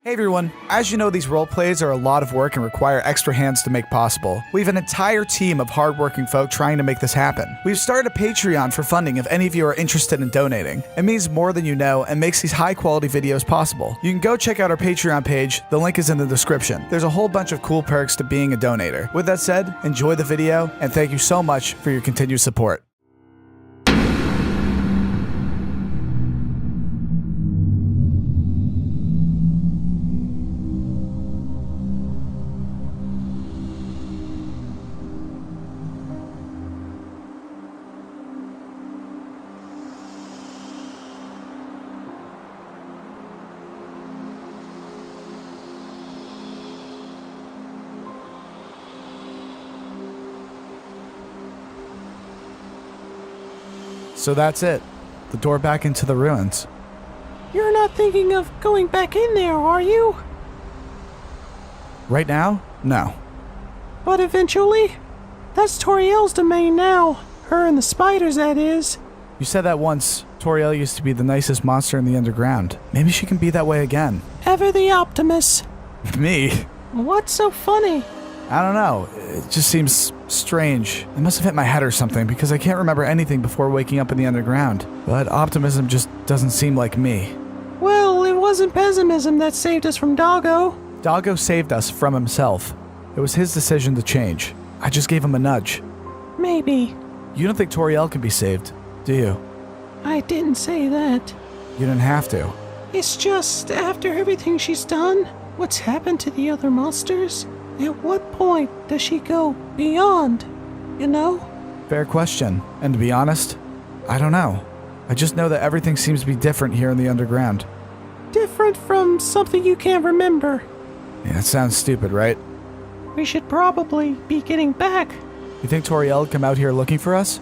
Hey everyone, as you know, these roleplays are a lot of work and require extra hands to make possible. We have an entire team of hardworking folk trying to make this happen. We've started a Patreon for funding if any of you are interested in donating. It means more than you know and makes these high quality videos possible. You can go check out our Patreon page, the link is in the description. There's a whole bunch of cool perks to being a donator. With that said, enjoy the video and thank you so much for your continued support. So that's it. The door back into the ruins. You're not thinking of going back in there, are you? Right now? No. But eventually? That's Toriel's domain now. Her and the spiders, that is. You said that once. Toriel used to be the nicest monster in the underground. Maybe she can be that way again. Ever the optimist. Me? What's so funny? I don't know. It just seems strange. It must have hit my head or something because I can't remember anything before waking up in the underground. But optimism just doesn't seem like me. Well, it wasn't pessimism that saved us from Doggo. Doggo saved us from himself. It was his decision to change. I just gave him a nudge. Maybe. You don't think Toriel can be saved, do you? I didn't say that. You didn't have to. It's just, after everything she's done, what's happened to the other monsters? At what point does she go beyond, you know? Fair question. And to be honest, I don't know. I just know that everything seems to be different here in the underground. Different from something you can't remember. Yeah, it sounds stupid, right? We should probably be getting back. You think Toriel would come out here looking for us?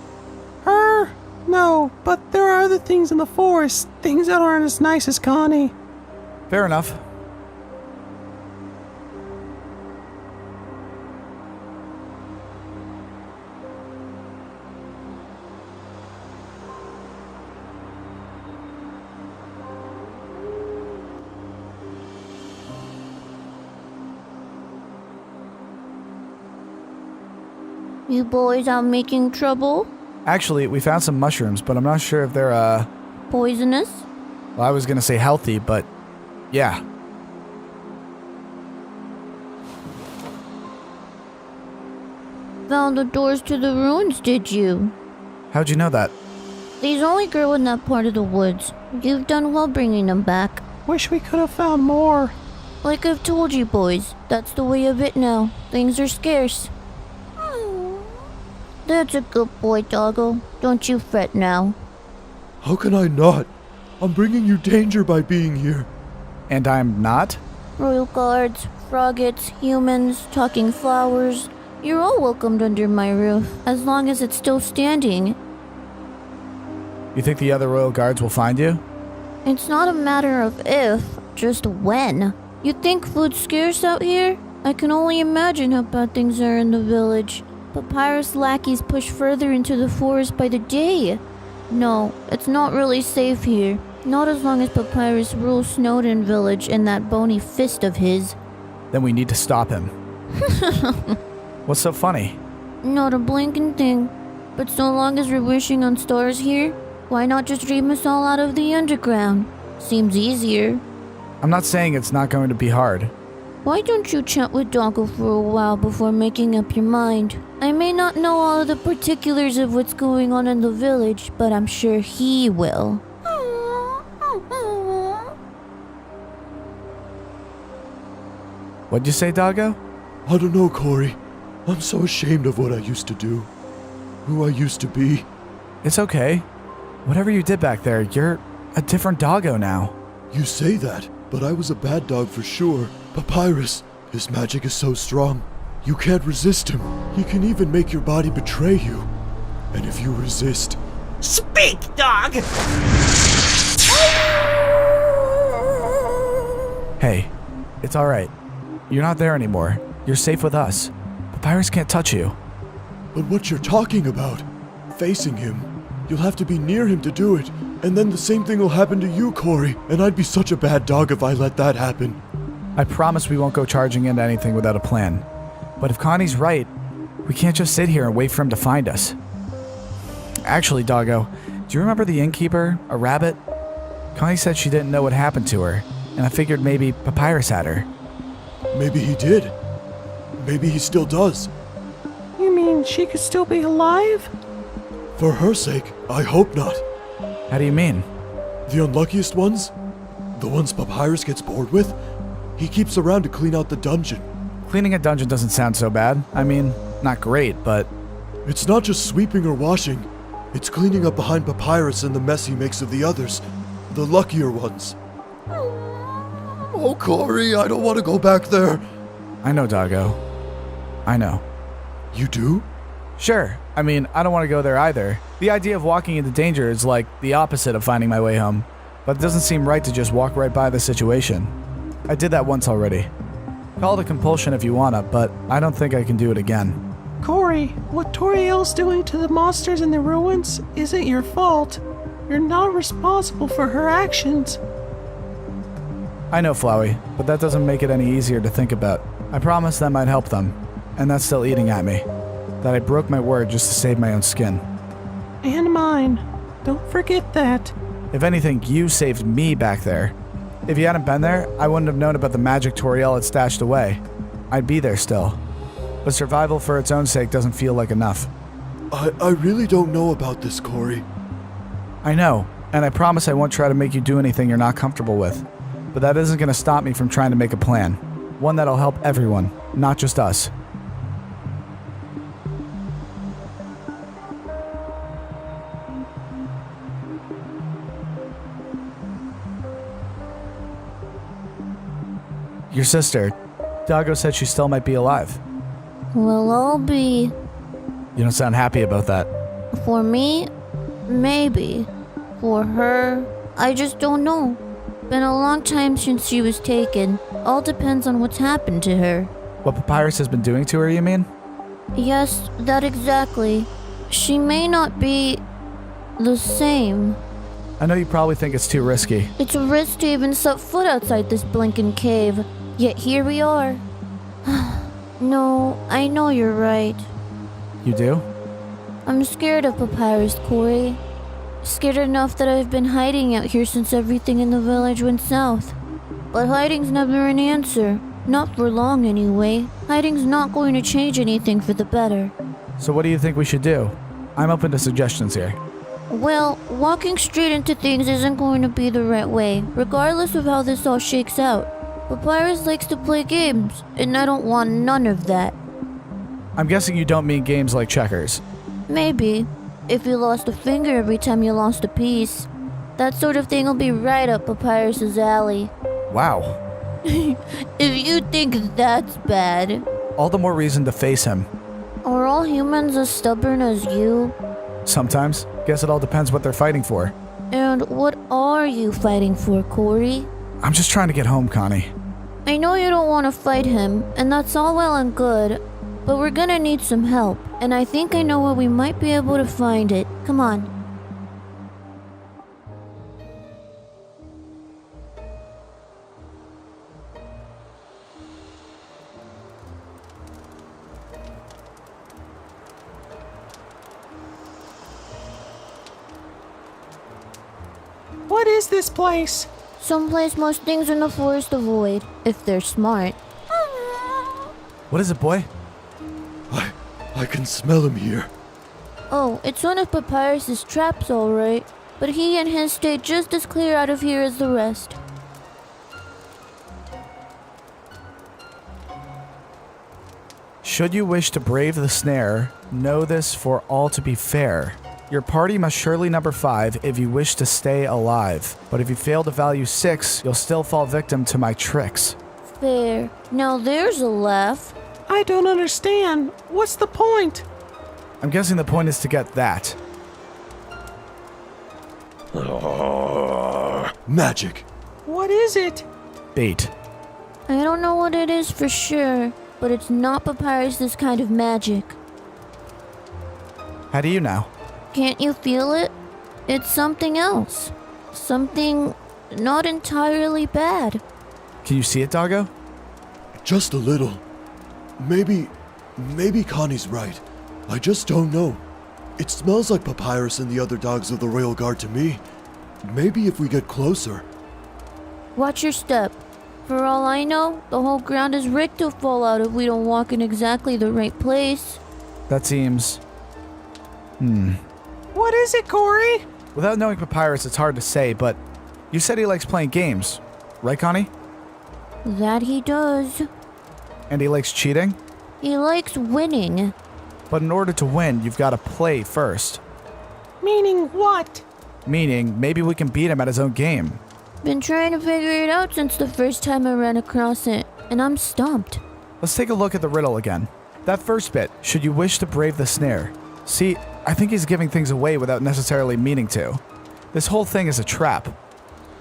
Her? No, but there are other things in the forest. Things that aren't as nice as Connie. Fair enough. You boys out making trouble? Actually, we found some mushrooms, but I'm not sure if they're, Poisonous? well, I was gonna say healthy, but yeah. Found the doors to the ruins, did you? How'd you know that? These only grow in that part of the woods. You've done well bringing them back. Wish we could have found more. Like I've told you boys, that's the way of it now. Things are scarce. That's a good boy, Doggo. Don't you fret now. How can I not? I'm bringing you danger by being here. And I'm not? Royal guards, froggets, humans, talking flowers. You're all welcomed under my roof, as long as it's still standing. You think the other royal guards will find you? It's not a matter of if, just when. You think food's scarce out here? I can only imagine how bad things are in the village. Papyrus lackeys push further into the forest by the day. No, it's not really safe here. Not as long as Papyrus rules Snowden Village and that bony fist of his. Then we need to stop him. What's so funny? Not a blinking thing. But so long as we're wishing on stars here, why not just dream us all out of the underground? Seems easier. I'm not saying it's not going to be hard. Why don't you chat with Doggo for a while before making up your mind? I may not know all of the particulars of what's going on in the village, but I'm sure he will. What'd you say, Doggo? I don't know, Corey. I'm so ashamed of what I used to do. Who I used to be. It's okay. Whatever you did back there, you're a different Doggo now. You say that, but I was a bad dog for sure. Papyrus, his magic is so strong. You can't resist him. He can even make your body betray you. And if you resist... Speak, dog! Hey, it's alright. You're not there anymore. You're safe with us. Papyrus can't touch you. But what you're talking about, facing him, you'll have to be near him to do it. And then the same thing will happen to you, Corey. And I'd be such a bad dog if I let that happen. I promise we won't go charging into anything without a plan. But if Connie's right, we can't just sit here and wait for him to find us. Actually, Doggo, do you remember the innkeeper, a rabbit? Connie said she didn't know what happened to her, and I figured maybe Papyrus had her. Maybe he did. Maybe he still does. You mean she could still be alive? For her sake, I hope not. How do you mean? The unluckiest ones? The ones Papyrus gets bored with? He keeps around to clean out the dungeon. Cleaning a dungeon doesn't sound so bad. I mean, not great, but... It's not just sweeping or washing. It's cleaning up behind Papyrus and the mess he makes of the others. The luckier ones. Oh, Corey, I don't want to go back there. I know, Doggo. I know. You do? Sure. I mean, I don't want to go there either. The idea of walking into danger is like the opposite of finding my way home. But it doesn't seem right to just walk right by the situation. I did that once already. Call it a compulsion if you wanna, but I don't think I can do it again. Corey, what Toriel's doing to the monsters in the ruins isn't your fault. You're not responsible for her actions. I know, Flowey, but that doesn't make it any easier to think about. I promised that might help them, and that's still eating at me. That I broke my word just to save my own skin. And mine. Don't forget that. If anything, you saved me back there. If you hadn't been there, I wouldn't have known about the magic Toriel had stashed away. I'd be there still. But survival for its own sake doesn't feel like enough. I really don't know about this, Corey. I know, and I promise I won't try to make you do anything you're not comfortable with. But that isn't going to stop me from trying to make a plan. One that'll help everyone, not just us. Your sister, Doggo said she still might be alive. Well, I'll be... You don't sound happy about that. For me, maybe. For her, I just don't know. Been a long time since she was taken. All depends on what's happened to her. What Papyrus has been doing to her, you mean? Yes, that exactly. She may not be... the same. I know you probably think it's too risky. It's a risk to even set foot outside this blinking cave. Yet here we are. No, I know you're right. You do? I'm scared of Papyrus, Corey. Scared enough that I've been hiding out here since everything in the village went south. But hiding's never an answer. Not for long, anyway. Hiding's not going to change anything for the better. So what do you think we should do? I'm open to suggestions here. Well, walking straight into things isn't going to be the right way, regardless of how this all shakes out. Papyrus likes to play games, and I don't want none of that. I'm guessing you don't mean games like checkers. Maybe. If you lost a finger every time you lost a piece. That sort of thing will be right up Papyrus's alley. Wow. If you think that's bad. All the more reason to face him. Are all humans as stubborn as you? Sometimes. Guess it all depends what they're fighting for. And what are you fighting for, Corey? I'm just trying to get home, Connie. I know you don't want to fight him, and that's all well and good, but we're gonna need some help, and I think I know where we might be able to find it. Come on. What is this place? Someplace most things in the forest avoid, if they're smart. What is it, boy? I can smell him here. Oh, it's one of Papyrus's traps, all right. But he and his stay just as clear out of here as the rest. Should you wish to brave the snare, know this for all to be fair. Your party must surely number 5 if you wish to stay alive. But if you fail to value 6, you'll still fall victim to my tricks. Fair. Now there's a laugh. I don't understand. What's the point? I'm guessing the point is to get that. Magic. What is it? Bait. I don't know what it is for sure, but it's not Papyrus's kind of magic. How do you know? Can't you feel it? It's something else. Something not entirely bad. Can you see it, Doggo? Just a little. Maybe Connie's right. I just don't know. It smells like Papyrus and the other dogs of the Royal Guard to me. Maybe if we get closer. Watch your step. For all I know, the whole ground is rigged to fall out if we don't walk in exactly the right place. That seems... What is it, Corey? Without knowing Papyrus, it's hard to say, but you said he likes playing games. Right, Connie? That he does. And he likes cheating? He likes winning. But in order to win, you've got to play first. Meaning what? Meaning, maybe we can beat him at his own game. Been trying to figure it out since the first time I ran across it, and I'm stumped. Let's take a look at the riddle again. That first bit, should you wish to brave the snare? See, I think he's giving things away without necessarily meaning to. This whole thing is a trap.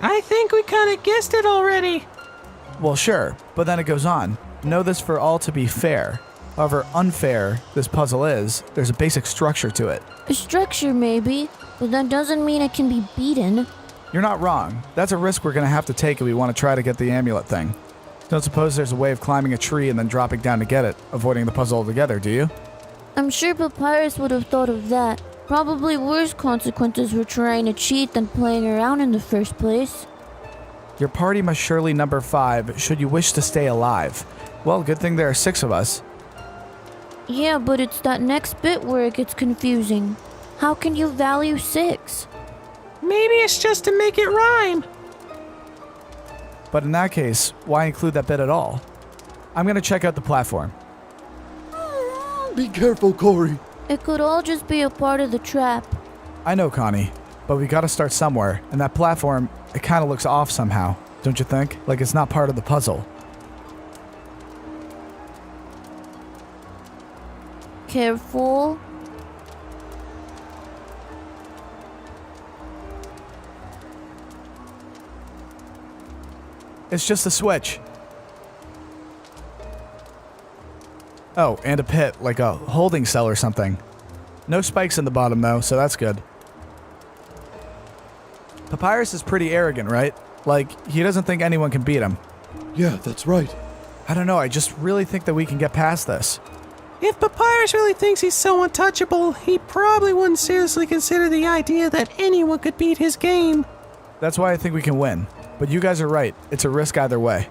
I think we kind of guessed it already. Well, sure, but then it goes on. Know this for all to be fair. However unfair this puzzle is, there's a basic structure to it. A structure, maybe, but that doesn't mean it can be beaten. You're not wrong. That's a risk we're going to have to take if we want to try to get the amulet thing. Don't suppose there's a way of climbing a tree and then dropping down to get it, avoiding the puzzle altogether, do you? I'm sure Papyrus would have thought of that. Probably worse consequences for trying to cheat than playing around in the first place. Your party must surely number 5, should you wish to stay alive. Well, good thing there are 6 of us. Yeah, but it's that next bit where it gets confusing. How can you value 6? Maybe it's just to make it rhyme. But in that case, why include that bit at all? I'm going to check out the platform. Be careful, Corey. It could all just be a part of the trap. I know, Connie, but we got to start somewhere, and that platform, it kind of looks off somehow, don't you think? Like it's not part of the puzzle. Careful. It's just a switch. Oh, and a pit, like a holding cell or something. No spikes in the bottom though, so that's good. Papyrus is pretty arrogant, right? Like, he doesn't think anyone can beat him. Yeah, that's right. I don't know, I just really think that we can get past this. If Papyrus really thinks he's so untouchable, he probably wouldn't seriously consider the idea that anyone could beat his game. That's why I think we can win. But you guys are right, it's a risk either way.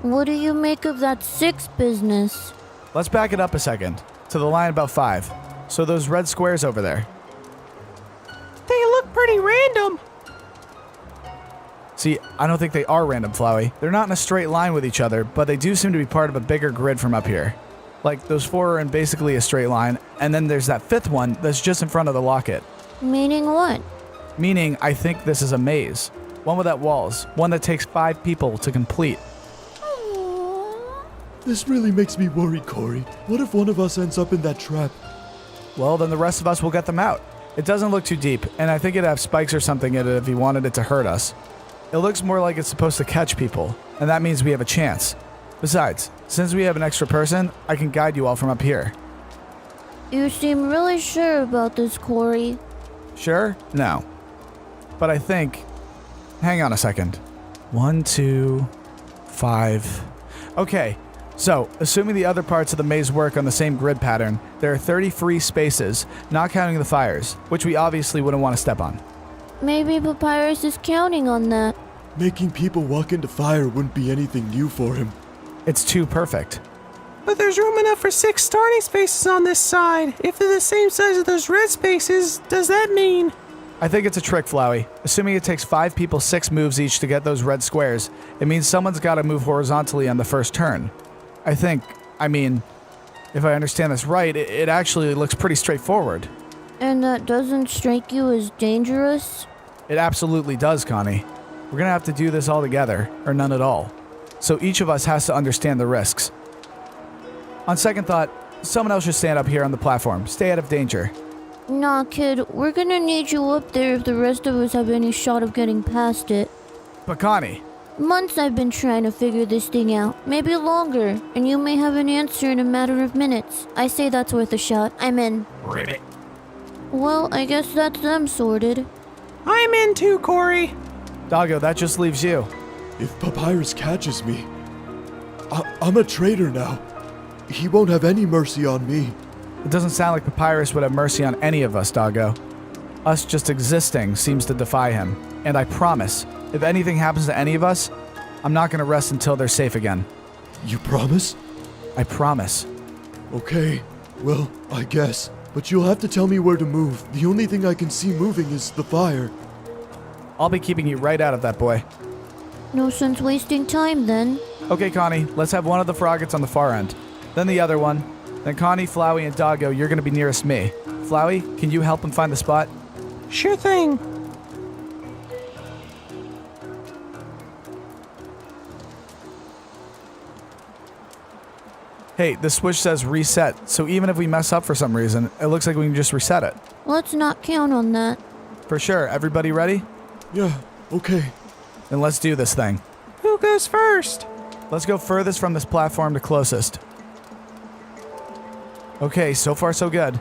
What do you make of that 6 business? Let's back it up a second, to the line about 5. So those red squares over there. They look pretty random. See, I don't think they are random, Flowey. They're not in a straight line with each other, but they do seem to be part of a bigger grid from up here. Like, those 4 are in basically a straight line, and then there's that 5th one that's just in front of the locket. Meaning what? Meaning, I think this is a maze. One without walls. One that takes 5 people to complete. This really makes me worried, Corey. What if one of us ends up in that trap? Well, then the rest of us will get them out. It doesn't look too deep, and I think it'd have spikes or something in it if he wanted it to hurt us. It looks more like it's supposed to catch people, and that means we have a chance. Besides, since we have an extra person, I can guide you all from up here. You seem really sure about this, Corey. Sure? No. But I think... Hang on a second. 1, 2, 5... Okay, so, assuming the other parts of the maze work on the same grid pattern, there are 30 free spaces, not counting the fires, which we obviously wouldn't want to step on. Maybe Papyrus is counting on that. Making people walk into fire wouldn't be anything new for him. It's too perfect. But there's room enough for 6 starting spaces on this side. If they're the same size as those red spaces, does that mean... I think it's a trick, Flowey. Assuming it takes 5 people 6 moves each to get those red squares, it means someone's got to move horizontally on the first turn. I mean, if I understand this right, it actually looks pretty straightforward. And that doesn't strike you as dangerous? It absolutely does, Connie. We're gonna have to do this all together, or none at all. So each of us has to understand the risks. On second thought, someone else should stand up here on the platform. Stay out of danger. Nah, kid, we're gonna need you up there if the rest of us have any shot of getting past it. But Connie... Months I've been trying to figure this thing out, maybe longer, and you may have an answer in a matter of minutes. I say that's worth a shot. I'm in. Ribbit. Well, I guess that's them sorted. I'm in too, Corey. Doggo, that just leaves you. If Papyrus catches me... I'm a traitor now. He won't have any mercy on me. It doesn't sound like Papyrus would have mercy on any of us, doggo. Us just existing seems to defy him. And I promise, if anything happens to any of us, I'm not gonna rest until they're safe again. You promise? I promise. Okay, well, I guess. But you'll have to tell me where to move. The only thing I can see moving is the fire. I'll be keeping you right out of that, boy. No sense wasting time then. Okay, Connie, let's have one of the Froggets on the far end. Then the other one. Then Connie, Flowey, and Doggo, you're gonna be nearest me. Flowey, can you help him find the spot? Sure thing. Hey, the switch says reset, so even if we mess up for some reason, it looks like we can just reset it. Let's not count on that. For sure. Everybody ready? Yeah, okay. Then let's do this thing. Who goes first? Let's go furthest from this platform to closest. Okay, so far so good.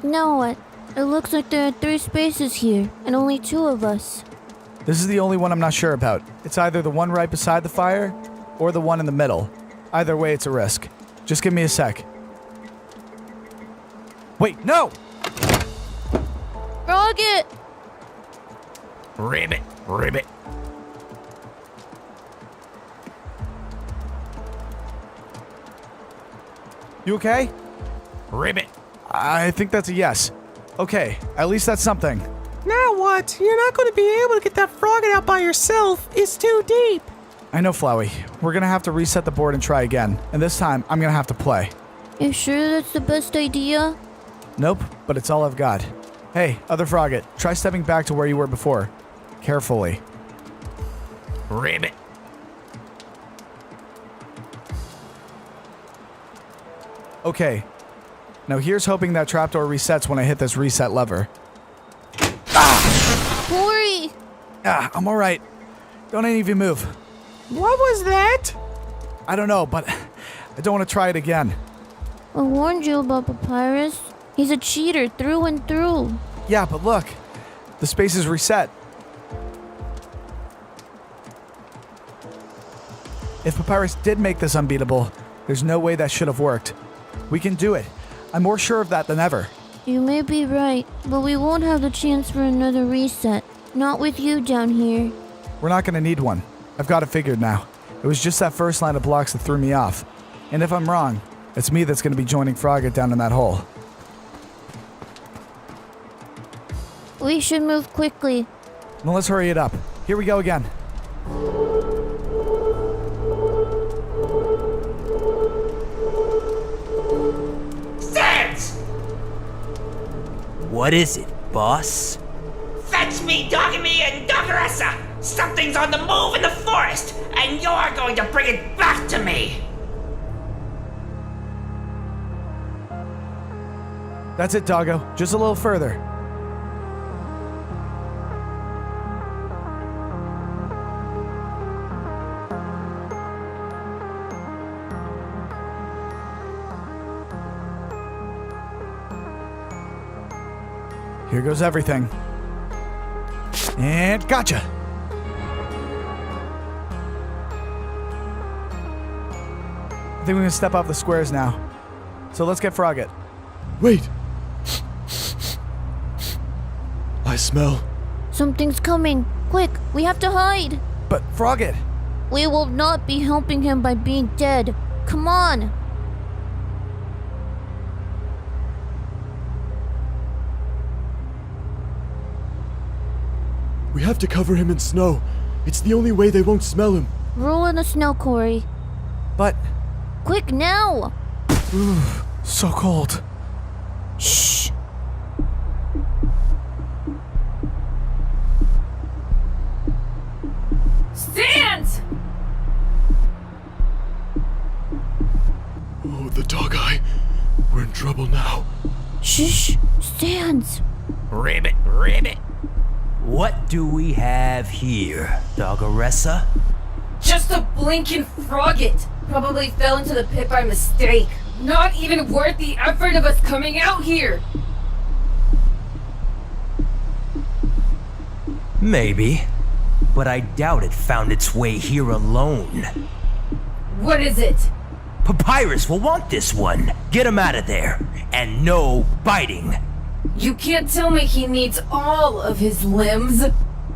Now what? It looks like there are 3 spaces here, and only 2 of us. This is the only one I'm not sure about. It's either the one right beside the fire, or the one in the middle. Either way, it's a risk. Just give me a sec. Wait, no! Frogget! Ribbit, ribbit. You okay? Ribbit. I think that's a yes. Okay, at least that's something. Now what? You're not going to be able to get that Frogget out by yourself. It's too deep. I know, Flowey. We're gonna have to reset the board and try again. And this time, I'm gonna have to play. You sure that's the best idea? Nope, but it's all I've got. Hey, other Frogget, try stepping back to where you were before. Carefully. Ribbit. Okay. Now here's hoping that trapdoor resets when I hit this reset lever. Corey! Ah, I'm alright. Don't any of you move. What was that? I don't know, but I don't want to try it again. I warned you about Papyrus. He's a cheater through and through. Yeah, but look. The space is reset. If Papyrus did make this unbeatable, there's no way that should have worked. We can do it. I'm more sure of that than ever. You may be right, but we won't have the chance for another reset. Not with you down here. We're not gonna need one. I've got it figured now. It was just that first line of blocks that threw me off. And if I'm wrong, it's me that's gonna be joining Frogget down in that hole. We should move quickly. Well, let's hurry it up. Here we go again. SANS! What is it, boss? Fetch me, Doggy and Doggeressa! Something's on the move in the forest, and you're going to bring it back to me! That's it, Doggo. Just a little further. Here goes everything. And gotcha! I think we're gonna step off the squares now. So let's get Frogget. Wait! I smell. Something's coming. Quick, we have to hide. But Frogget! We will not be helping him by being dead. Come on. We have to cover him in snow. It's the only way they won't smell him. Roll in the snow, Corey. But Quick now. so cold. Shh. SANS! Oh, the dog eye. We're in trouble now. Shh. SANS. Ribbit, ribbit. What do we have here, Doggeressa? Just a blinking Frogget. Probably fell into the pit by mistake. Not even worth the effort of us coming out here. Maybe, but I doubt it found its way here alone. What is it? Papyrus will want this one. Get him out of there. And no biting. You can't tell me he needs all of his limbs.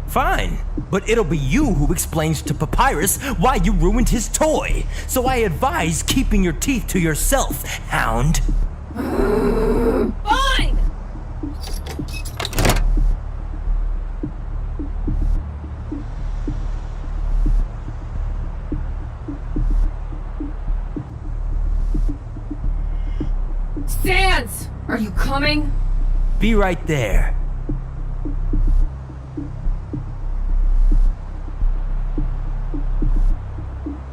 Fine, but it'll be you who explains to Papyrus why you ruined his toy. So I advise keeping your teeth to yourself, hound. Fine! SANS! Are you coming? Be right there.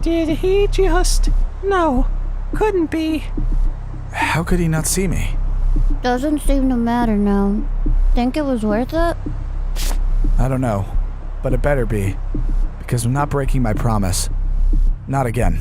Did he just... No, couldn't be. How could he not see me? Doesn't seem to matter now. Think it was worth it? I don't know, but it better be, because I'm not breaking my promise. Not again.